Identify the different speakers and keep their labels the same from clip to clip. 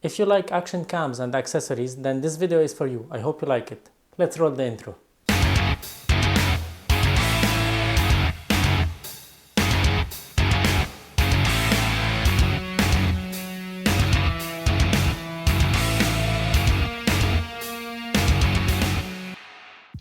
Speaker 1: If you like action cams and accessories, then this video is for you. I hope you like it. Let's roll the intro.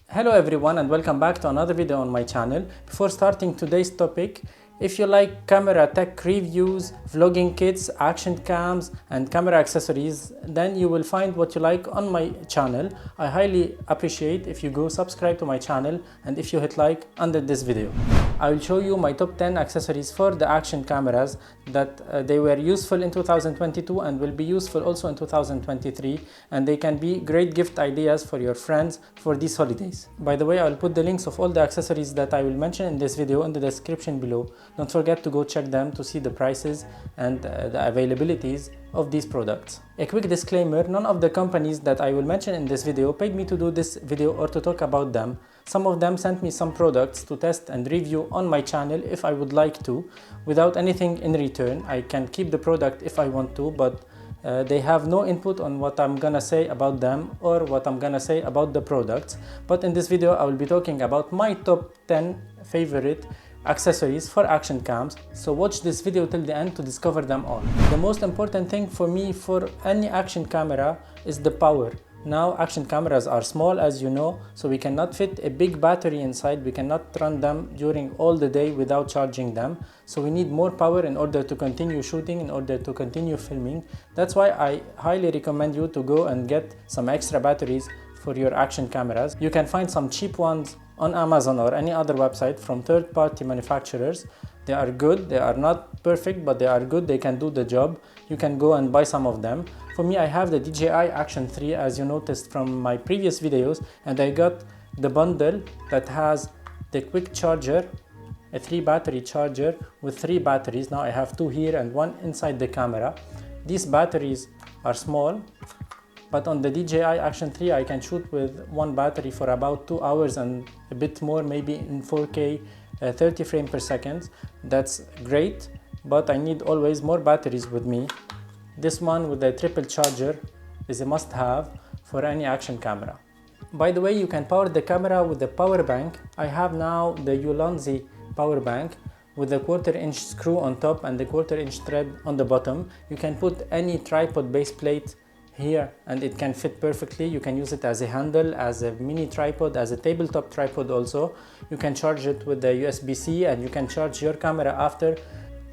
Speaker 1: Hello everyone and welcome back to another video on my channel. Before starting today's topic, if you like camera tech reviews, vlogging kits, action cams and camera accessories, then you will find what you like on my channel. I highly appreciate if you go subscribe to my channel and if you hit like under this video. I will show you my top 10 accessories for the action cameras that they were useful in 2022 and will be useful also in 2023, and they can be great gift ideas for your friends for these holidays. By the way, I will put the links of all the accessories that I will mention in this video in the description below. Don't forget to go check them to see the prices and the availabilities of these products. A quick disclaimer, none of the companies that I will mention in this video paid me to do this video or to talk about them. Some of them sent me some products to test and review on my channel if I would like to, without anything in return. I can keep the product if I want to, but they have no input on what I'm gonna say about them or what I'm gonna say about the products. But in this video I will be talking about my top 10 favorite accessories for action cams, so watch this video till the end to discover them all. The most important thing for me for any action camera is the power. Now action cameras are small, as you know, so we cannot fit a big battery inside. We cannot run them during all the day without charging them, so we need more power in order to continue shooting, in order to continue filming. That's why I highly recommend you to go and get some extra batteries for your action cameras. You can find some cheap ones on Amazon or any other website from third-party manufacturers. They are good, they are not perfect, but they are good, they can do the job. You can go and buy some of them. For me, I have the DJI Action 3, as you noticed from my previous videos, and I got the bundle that has the quick charger, a 3 battery charger with 3 batteries. Now I have 2 here and 1 inside the camera. These batteries are small, but on the DJI Action 3 I can shoot with 1 battery for about 2 hours and a bit more, maybe in 4K 30 frames per second. That's great, but I need always more batteries with me. This one with the triple charger is a must-have for any action camera. By the way, you can power the camera with the power bank. I have now the Ulanzi power bank with the 1/4-inch screw on top and the 1/4-inch thread on the bottom. You can put any tripod base plate here and it can fit perfectly. You can use it as a handle, as a mini tripod, as a tabletop tripod also. You can charge it with the USB-C and you can charge your camera after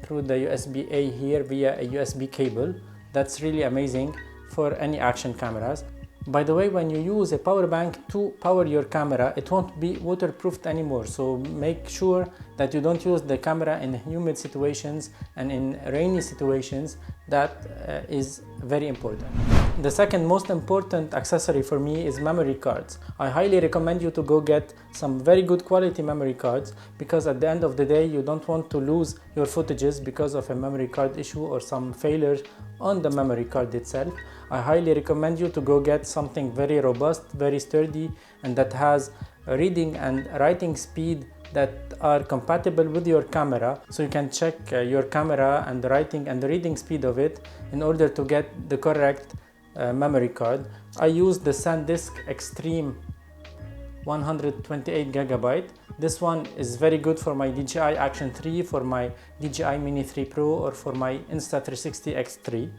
Speaker 1: through the USB-A here via a USB cable. That's really amazing for any action cameras. By the way, when you use a power bank to power your camera, it won't be waterproofed anymore, so make sure that you don't use the camera in humid situations and in rainy situations. That is very important. The second most important accessory for me is memory cards. I highly recommend you to go get some very good quality memory cards, because at the end of the day you don't want to lose your footages because of a memory card issue or some failures on the memory card itself. I highly recommend you to go get something very robust, very sturdy, and that has reading and writing speed that are compatible with your camera, so you can check your camera and the writing and the reading speed of it in order to get the correct memory card. I use the SanDisk Extreme 128 GB. This one is very good for my DJI Action 3, for my DJI Mini 3 Pro, or for my Insta360 X3.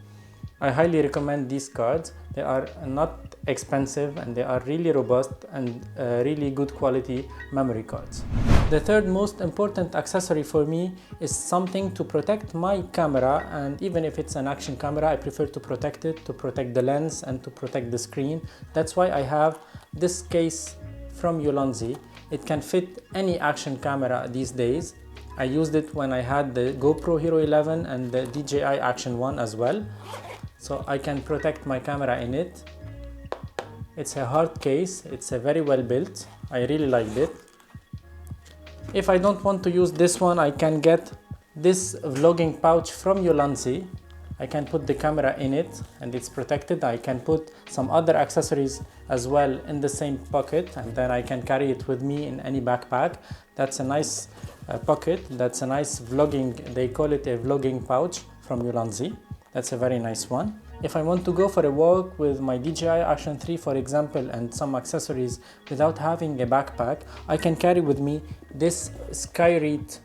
Speaker 1: I highly recommend these cards. They are not expensive and they are really robust and really good quality memory cards. The third most important accessory for me is something to protect my camera, and even if it's an action camera, I prefer to protect it, to protect the lens and to protect the screen. That's why I have this case from Ulanzi. It can fit any action camera these days. I used it when I had the GoPro Hero 11 and the DJI Action 1 as well, so I can protect my camera in it. It's a hard case, it's a very well built. I really liked it. If I don't want to use this one, I can get this vlogging pouch from Ulanzi. I can put the camera in it and it's protected. I can put some other accessories as well in the same pocket, and then I can carry it with me in any backpack. That's a nice pocket. That's a nice vlogging, they call it a vlogging pouch from Ulanzi. That's a very nice one. If I want to go for a walk with my DJI Action 3 for example and some accessories without having a backpack, I can carry with me this Skyreet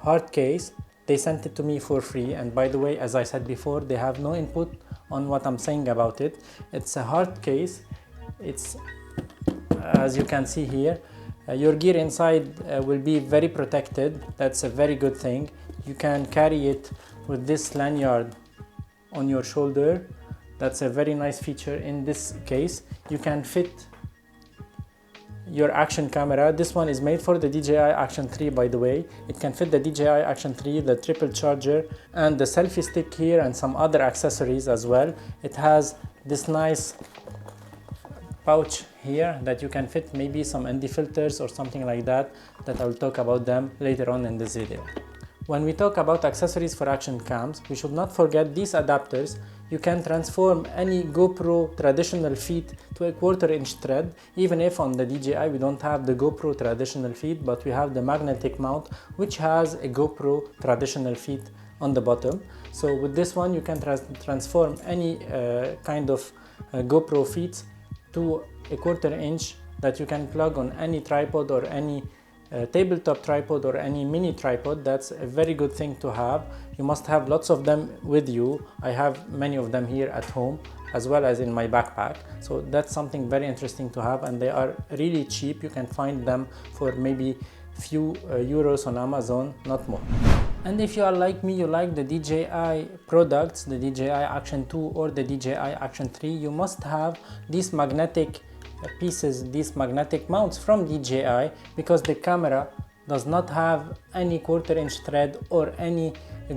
Speaker 1: hard case. They sent it to me for free, and by the way, as I said before, they have no input on what I'm saying about it. It's a hard case. It's, as you can see here, your gear inside will be very protected. That's a very good thing. You can carry it with this lanyard on your shoulder. That's a very nice feature in this case. You can fit your action camera. This one is made for the DJI Action 3, by the way. It can fit the DJI Action 3, the triple charger, and the selfie stick here, and some other accessories as well. It has this nice pouch here that you can fit maybe some ND filters or something like that I'll talk about them later on in this video. When we talk about accessories for action cams, we should not forget these adapters. You can transform any GoPro traditional feed to a 1/4 inch thread, even if on the DJI we don't have the GoPro traditional feed, but we have the magnetic mount which has a GoPro traditional feed on the bottom. So with this one you can transform any kind of GoPro feeds to a 1/4 inch that you can plug on any tripod or any tabletop tripod or any mini tripod. That's a very good thing to have. You must have lots of them with you. I have many of them here at home as well as in my backpack, so that's something very interesting to have, and they are really cheap. You can find them for maybe few euros on Amazon, not more. And if you are like me, you like the DJI products, the DJI Action 2 or the DJI Action 3, you must have these magnetic pieces, these magnetic mounts from DJI, because the camera does not have any 1/4 inch thread or any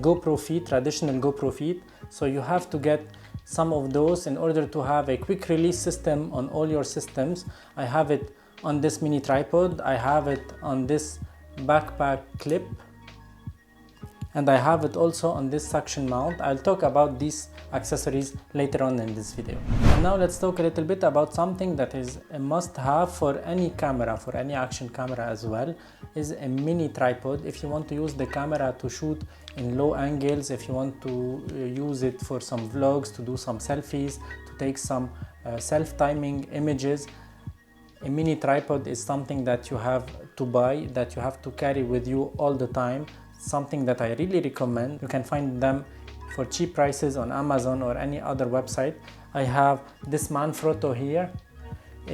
Speaker 1: GoPro feed, traditional GoPro feed. So you have to get some of those in order to have a quick release system on all your systems. I have it on this mini tripod, I have it on this backpack clip, and I have it also on this suction mount. I'll talk about these accessories later on in this video. And now let's talk a little bit about something that is a must-have for any camera, for any action camera as well, is a mini tripod. If you want to use the camera to shoot in low angles, if you want to use it for some vlogs, to do some selfies, to take some self-timing images, a mini tripod is something that you have to buy, that you have to carry with you all the time. Something that I really recommend. You can find them for cheap prices on Amazon or any other website. I have this Manfrotto here.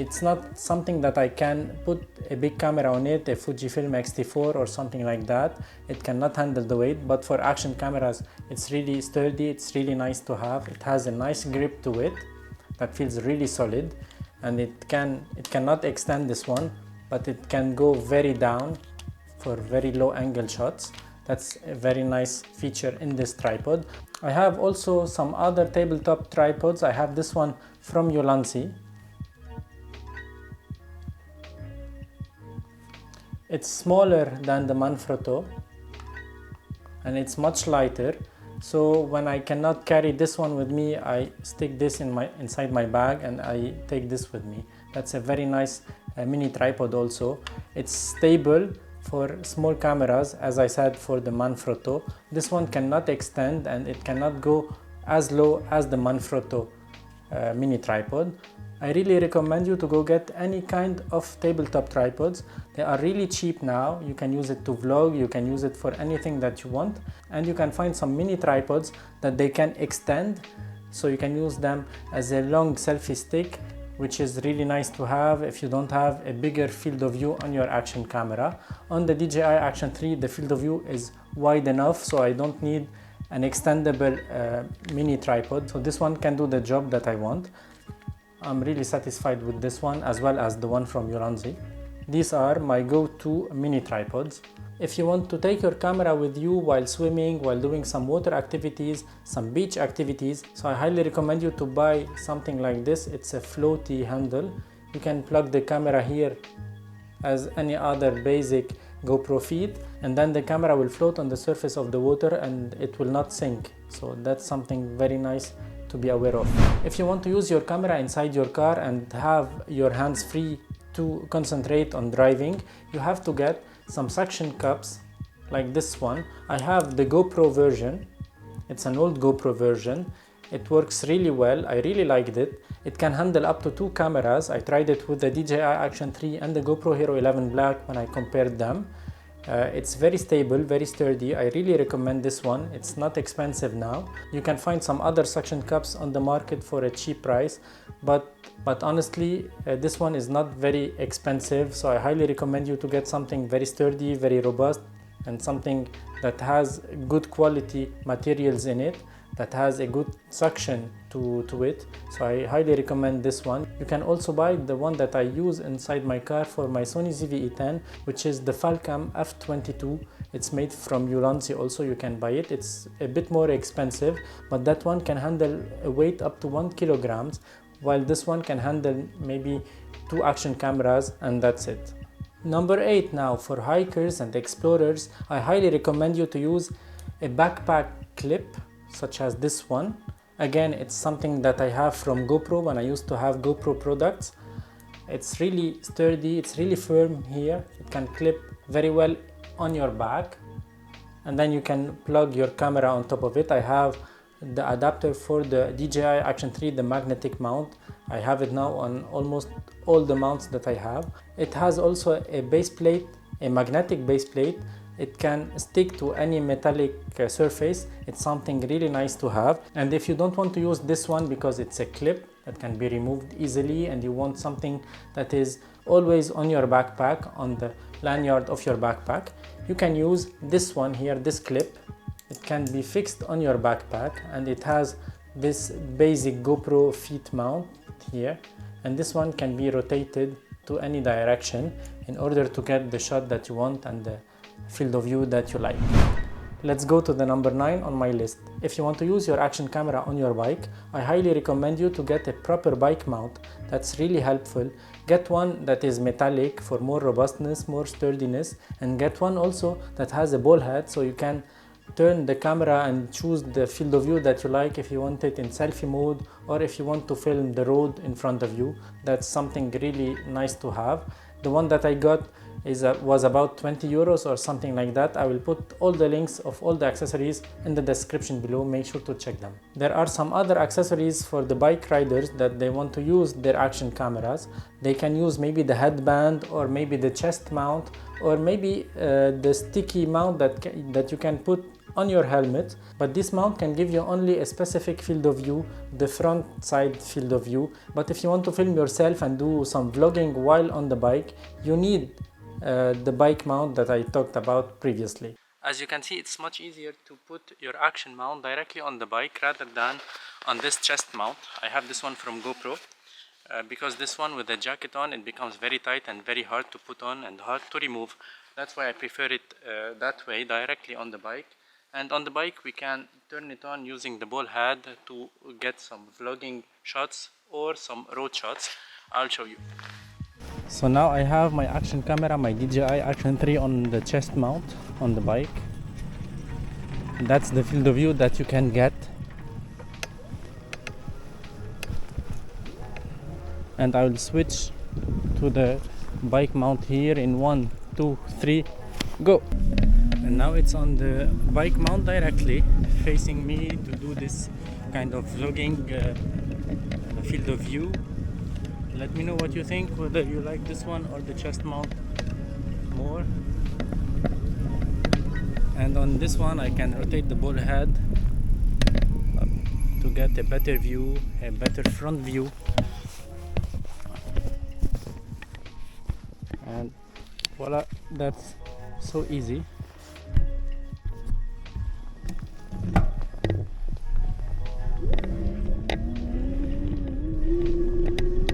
Speaker 1: It's not something that I can put a big camera on it, a Fujifilm X-T4 or something like that. It cannot handle the weight, but for action cameras it's really sturdy, it's really nice to have. It has a nice grip to it that feels really solid, and it cannot extend this one, but it can go very down for very low angle shots. That's a very nice feature in this tripod. I have also some other tabletop tripods. I have this one from Ulanzi. It's smaller than the Manfrotto and it's much lighter. So when I cannot carry this one with me, I stick this inside my bag and I take this with me. That's a very nice mini tripod also. It's stable for small cameras, as I said, for the Manfrotto. This one cannot extend and it cannot go as low as the Manfrotto mini tripod. I really recommend you to go get any kind of tabletop tripods. They are really cheap now. You can use it to vlog, you can use it for anything that you want, and you can find some mini tripods that they can extend, so you can use them as a long selfie stick, which is really nice to have if you don't have a bigger field of view on your action camera. On the DJI Action 3, the field of view is wide enough, so I don't need an extendable mini tripod. So this one can do the job that I want. I'm really satisfied with this one, as well as the one from Ulanzi. These are my go-to mini tripods. If you want to take your camera with you while swimming, while doing some water activities, some beach activities, so I highly recommend you to buy something like this. It's a floaty handle. You can plug the camera here as any other basic GoPro feed, and then the camera will float on the surface of the water and it will not sink. So that's something very nice to be aware of. If you want to use your camera inside your car and have your hands free to concentrate on driving, you have to get some suction cups like this one. I have the GoPro version. It's an old GoPro version. It works really well. I really liked it. It can handle up to 2 cameras. I tried it with the DJI Action 3 and the GoPro Hero 11 Black when I compared them. It's very stable, very sturdy. I really recommend this one. It's not expensive now. You can find some other suction cups on the market for a cheap price, but honestly this one is not very expensive, so I highly recommend you to get something very sturdy, very robust, and something that has good quality materials in it, that has a good suction to it. So I highly recommend this one. You can also buy the one that I use inside my car for my Sony ZV-E10, which is the Falcam F22. It's made from Ulanzi also. You can buy it. It's a bit more expensive, but that one can handle a weight up to 1 kilograms, while this one can handle maybe 2 action cameras, and that's it. Number 8 now, for hikers and explorers, I highly recommend you to use a backpack clip such as this one. Again, it's something that I have from GoPro when I used to have GoPro products. It's really sturdy, it's really firm here. It can clip very well on your back, and then you can plug your camera on top of it. I have the adapter for the DJI Action 3, the magnetic mount. I have it now on almost all the mounts that I have. It has also a base plate, a magnetic base plate. It can stick to any metallic surface. It's something really nice to have. And if you don't want to use this one because it's a clip that can be removed easily, and you want something that is always on your backpack, on the lanyard of your backpack, you can use this one here, this clip. It can be fixed on your backpack, and it has this basic GoPro feet mount here, and this one can be rotated to any direction in order to get the shot that you want and the field of view that you like. Let's go to the number 9 on my list. If you want to use your action camera on your bike, I highly recommend you to get a proper bike mount. That's really helpful. Get one that is metallic for more robustness, more sturdiness, and get one also that has a ball head, so you can turn the camera and choose the field of view that you like, if you want it in selfie mode or if you want to film the road in front of you. That's something really nice to have. The one that I got was about 20 euros or something like that. I will put all the links of all the accessories in the description below. Make sure to check them. There are some other accessories for the bike riders that they want to use their action cameras. They can use maybe the headband, or maybe the chest mount, or maybe the sticky mount that you can put on your helmet. But this mount can give you only a specific field of view, the front side field of view. But if you want to film yourself and do some vlogging while on the bike, you need the bike mount that I talked about previously. As you can see, it's much easier to put your action mount directly on the bike rather than on this chest mount. I have this one from GoPro because this one with the jacket on, it becomes very tight and very hard to put on and hard to remove. That's why I prefer it that way, directly on the bike. And on the bike we can turn it on using the ball head to get some vlogging shots or some road shots. I'll show you. So now I have my action camera, my DJI Action 3 on the chest mount on the bike. That's the field of view that you can get. And I will switch to the bike mount here in 1, 2, 3, go! And now it's on the bike mount directly facing me to do this kind of vlogging field of view. Let me know what you think, whether you like this one or the chest mount more. And on this one I can rotate the ball head up to get a better view, a better front view. And voila, that's so easy.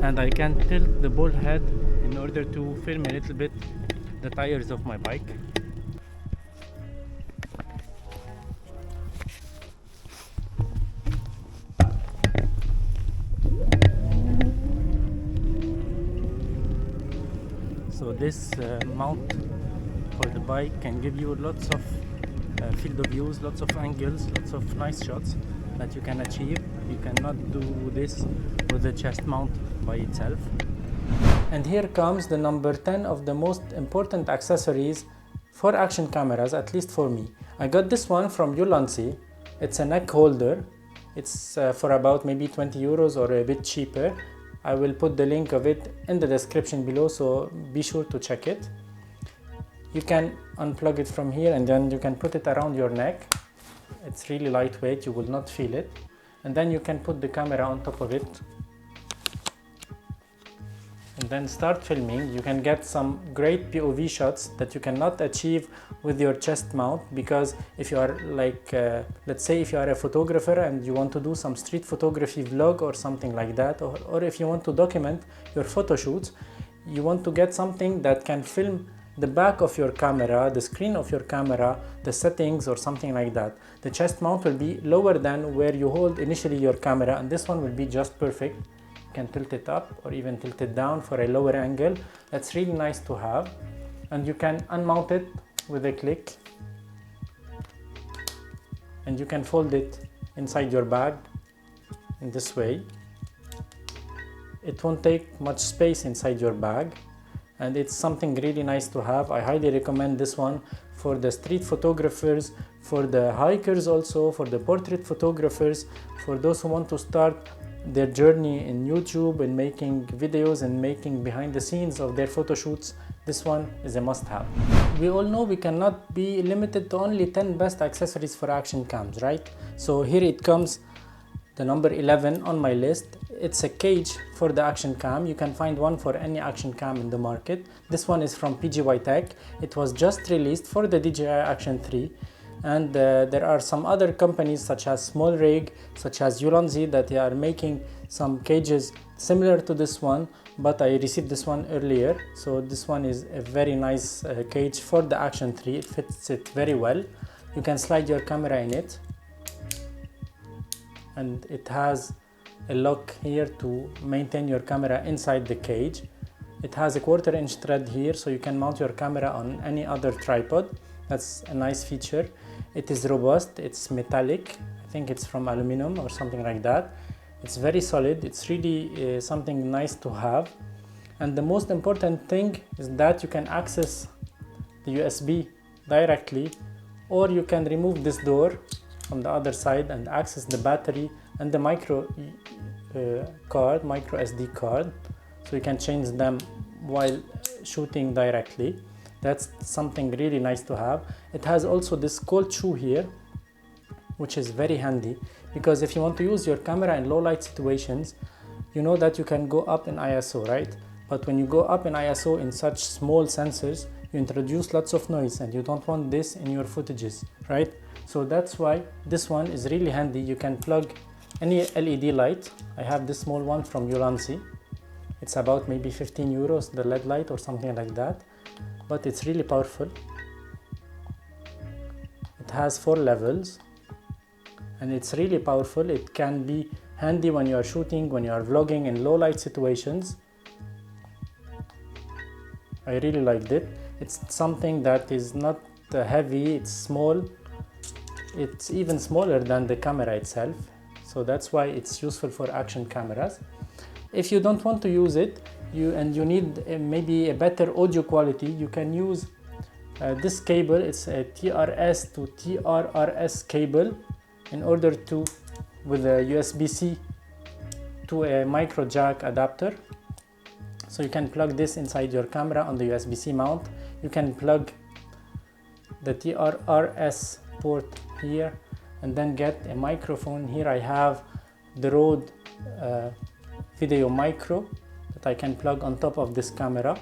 Speaker 1: And I can tilt the ball head in order to film a little bit the tires of my bike. So this mount for the bike can give you lots of field of views, lots of angles, lots of nice shots that you can achieve. You cannot do this with the chest mount by itself. And here comes the number 10 of the most important accessories for action cameras, at least for me. I got this one from Ulanzi. It's a neck holder. It's for about maybe 20 euros or a bit cheaper. I will put the link of it in the description below, so be sure to check it. You can unplug it from here and then you can put it around your neck. It's really lightweight, you will not feel it. And then you can put the camera on top of it and then start filming. You can get some great POV shots that you cannot achieve with your chest mount, because if you are like, let's say if you are a photographer and you want to do some street photography vlog or something like that, or if you want to document your photo shoots, you want to get something that can film the back of your camera, the screen of your camera, the settings or something like that. The chest mount will be lower than where you hold initially your camera, and this one will be just perfect. You can tilt it up or even tilt it down for a lower angle. That's really nice to have. And you can unmount it with a click. And you can fold it inside your bag in this way. It won't take much space inside your bag. And it's something really nice to have. I highly recommend this one for the street photographers, for the hikers also, for the portrait photographers, for those who want to start their journey in YouTube and making videos and making behind the scenes of their photo shoots. This one is a must-have. We all know we cannot be limited to only 10 best accessories for action cams, right? So here it comes, the number 11 on my list. It's a cage for the action cam. You can find one for any action cam in the market. This one is from PGY Tech. It was just released for the DJI Action 3. And there are some other companies such as SmallRig, such as Ulanzi, that they are making some cages similar to this one, but I received this one earlier. So this one is a very nice cage for the Action 3. It fits it very well. You can slide your camera in it, and it has a lock here to maintain your camera inside the cage. It has a 1/4 inch thread here, so you can mount your camera on any other tripod. That's a nice feature. It is robust, it's metallic. I think it's from aluminum or something like that. It's very solid. It's really something nice to have. And the most important thing is that you can access the USB directly, or you can remove this door from the other side and access the battery and the micro SD card, so you can change them while shooting directly. That's something really nice to have. It has also this cold shoe here, which is very handy, because if you want to use your camera in low light situations, you know that you can go up in ISO, right? But when you go up in ISO in such small sensors, you introduce lots of noise, and you don't want this in your footages, right? So that's why this one is really handy. You can plug any LED light. I have this small one from Ulanzi. It's about maybe 15 euros, the LED light or something like that, but it's really powerful. It has 4 levels and it's really powerful. It can be handy when you are shooting, when you are vlogging in low light situations. I really liked it. It's something that is not heavy, it's small. It's even smaller than the camera itself, so that's why it's useful for action cameras. If you don't want to use it, you need maybe a better audio quality, you can use this cable. It's a TRS to TRRS cable, in order to, with a USB-C to a micro jack adapter. So you can plug this inside your camera on the USB-C mount. You can plug the TRRS port here and then get a microphone. Here I have the Rode Video Micro that I can plug on top of this camera,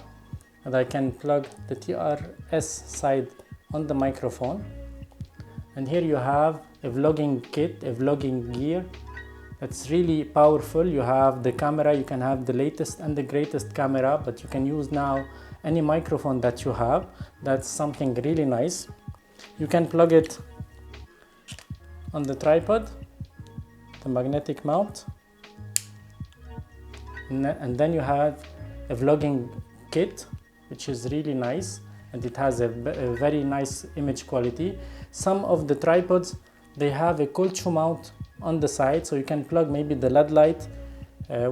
Speaker 1: and I can plug the TRS side on the microphone. And here you have a vlogging kit, a vlogging gear that's really powerful. You have the camera, you can have the latest and the greatest camera, but you can use now any microphone that you have. That's something really nice. You can plug it on the tripod, the magnetic mount, and then you have a vlogging kit, which is really nice, and it has a very nice image quality. Some of the tripods, they have a cold shoe mount on the side, so you can plug maybe the LED light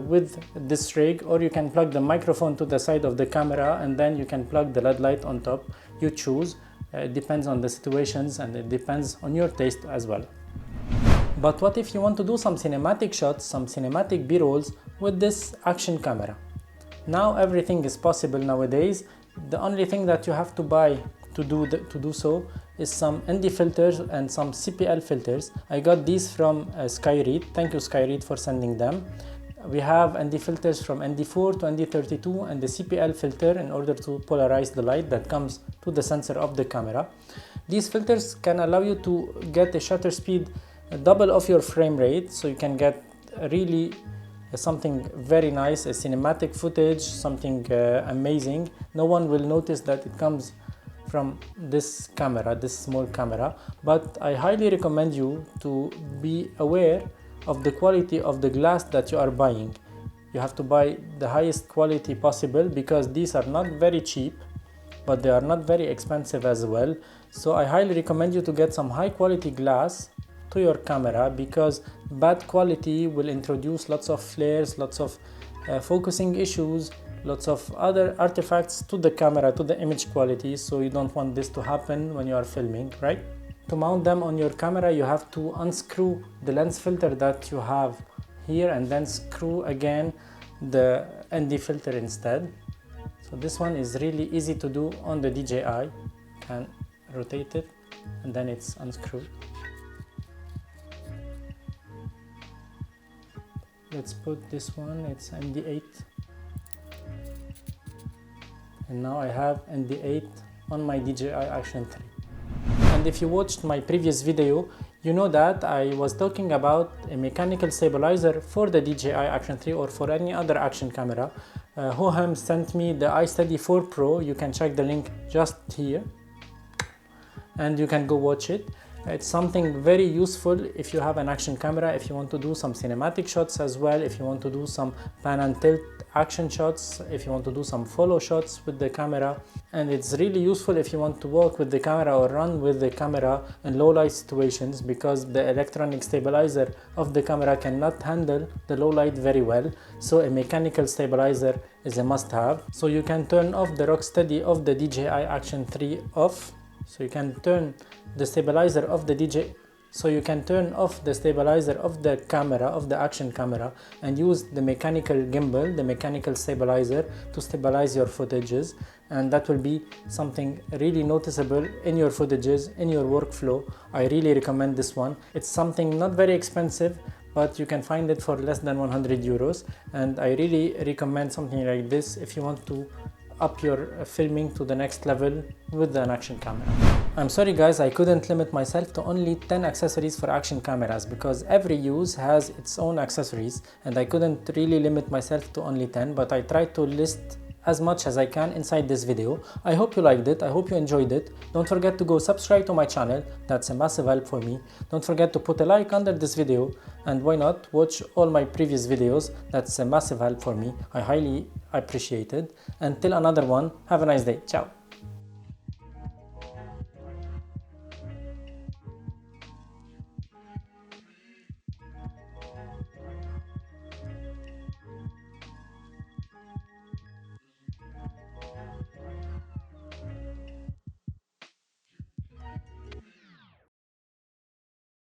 Speaker 1: with this rig, or you can plug the microphone to the side of the camera and then you can plug the LED light on top. You choose. It depends on the situations and it depends on your taste as well. But what if you want to do some cinematic shots, some cinematic B-rolls with this action camera? Now everything is possible nowadays. The only thing that you have to buy to do so is some ND filters and some CPL filters. I got these from Skyread. Thank you Skyread for sending them. We have ND filters from ND4 to ND32 and the CPL filter in order to polarize the light that comes to the sensor of the camera. These filters can allow you to get a shutter speed double of your frame rate, so you can get really something very nice, a cinematic footage, something amazing. No one will notice that it comes from this camera, this small camera, but I highly recommend you to be aware of the quality of the glass that you are buying. You have to buy the highest quality possible because these are not very cheap, but they are not very expensive as well. So I highly recommend you to get some high quality glass to your camera, because bad quality will introduce lots of flares, lots of focusing issues, lots of other artifacts to the camera, to the image quality. So you don't want this to happen when you are filming, right? To mount them on your camera, you have to unscrew the lens filter that you have here and then screw again the ND filter instead. So this one is really easy to do on the DJI. You can rotate it and then it's unscrewed. Let's put this one, it's ND8. And now I have ND8 on my DJI Action 3. And if you watched my previous video, you know that I was talking about a mechanical stabilizer for the DJI Action 3 or for any other action camera. Hohem sent me the iSteady 4 Pro. You can check the link just here and you can go watch it. It's something very useful if you have an action camera, if you want to do some cinematic shots as well, if you want to do some pan and tilt action shots, if you want to do some follow shots with the camera. And it's really useful if you want to walk with the camera or run with the camera in low light situations, because the electronic stabilizer of the camera cannot handle the low light very well. So a mechanical stabilizer is a must-have. So you can turn off the Rocksteady of the DJI Action 3 off. So you can turn the stabilizer of the turn off the stabilizer of the camera, of the action camera, and use the mechanical gimbal, the mechanical stabilizer, to stabilize your footages. And that will be something really noticeable in your footages, in your workflow. I really recommend this one. It's something not very expensive, but you can find it for less than 100 euros. And I really recommend something like this if you want to up your filming to the next level with an action camera. I'm sorry guys, I couldn't limit myself to only 10 accessories for action cameras, because every use has its own accessories and I couldn't really limit myself to only 10, but I tried to list as much as I can inside this video. I hope you liked it, I hope you enjoyed it. Don't forget to go subscribe to my channel, that's a massive help for me. Don't forget to put a like under this video, and why not watch all my previous videos, that's a massive help for me. I highly appreciate it. Until another one, have a nice day, ciao.